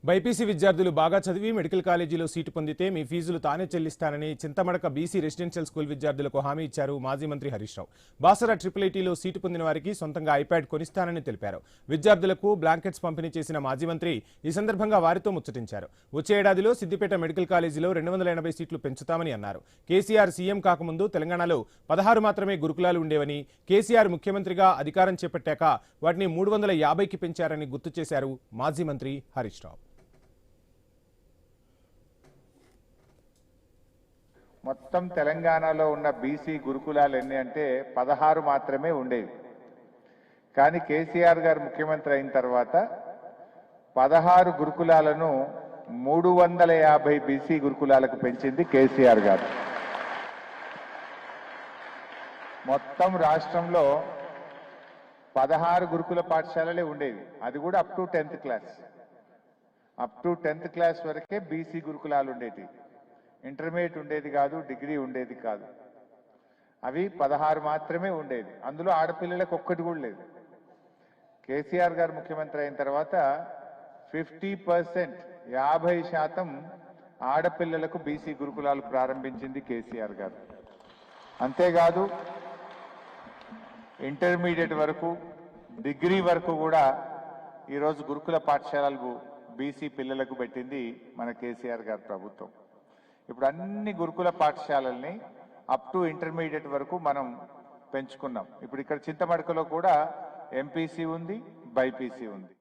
BiPC విద్యార్థులు బాగా చదివి మెడికల్ కాలేజీలో సీటు పొందితే మీ ఫీజులు తానే చెల్లిస్తానని చింతమడక బీసీ రెసిడెన్షియల్ స్కూల్ విద్యార్థులకు హామీ ఇచ్చారు మాజీ మంత్రి హరీష్ రావు. బాసర ఐఐటీలో సీటు పొందిన వారికి సొంతంగా ఐప్యాడ్ కొనిస్తానని తెలిపారు. విద్యార్థులకు బ్లాంకెట్స్ పంపిణీ చేసిన మాజీ మంత్రి ఈ సందర్భంగా వారితో ముచ్చటించారు. వచ్చే ఏడాదిలో సిద్దిపేట మెడికల్ కాలేజీలో 280 సీట్లు పెంచుతామని అన్నారు. కేసీఆర్ సీఎం కాకముందు తెలంగాణలో 16 మాత్రమే గురుకులాలు ఉండేవని, కేసీఆర్ ముఖ్యమంత్రిగా అధికారం చేపట్టాక వాటిని 350కి పెంచారని గుర్తు చేశారు మాజీ మంత్రి హరీష్ రావు. మొత్తం తెలంగాణలో ఉన్న బీసీ గురుకులాలు ఎన్ని అంటే 16 మాత్రమే ఉండేవి. కానీ కేసీఆర్ గారు ముఖ్యమంత్రి అయిన తర్వాత 16 గురుకులాలను 350 బీసీ గురుకులాలకు పెంచింది కేసీఆర్ గారు. మొత్తం రాష్ట్రంలో 16 గురుకుల పాఠశాలలే ఉండేవి. అది కూడా up to 10th class. Up to 10th class వరకే బీసీ గురుకులాలు ఉండేవి. ఇంటర్మీడియట్ ఉండేది కాదు, డిగ్రీ ఉండేది కాదు. అవి 16 మాత్రమే ఉండేది. అందులో ఆడపిల్లలకు ఒక్కటి కూడా లేదు. కేసీఆర్ గారు ముఖ్యమంత్రి అయిన తర్వాత 50% 50% ఆడపిల్లలకు బీసీ గురుకులాలు ప్రారంభించింది కేసీఆర్ గారు. అంతేకాదు ఇంటర్మీడియట్ వరకు, డిగ్రీ వరకు కూడా ఈరోజు గురుకుల పాఠశాలలకు బీసీ పిల్లలకు పెట్టింది మన కేసీఆర్ గారు ప్రభుత్వం. ఇప్పుడు అన్ని గురుకుల పాఠశాలల్ని అప్ టు ఇంటర్మీడియట్ వరకు మనం పెంచుకున్నాం. ఇప్పుడు ఇక్కడ చింతమడకలో కూడా ఎంపీసీ ఉంది, బైపీసీ ఉంది.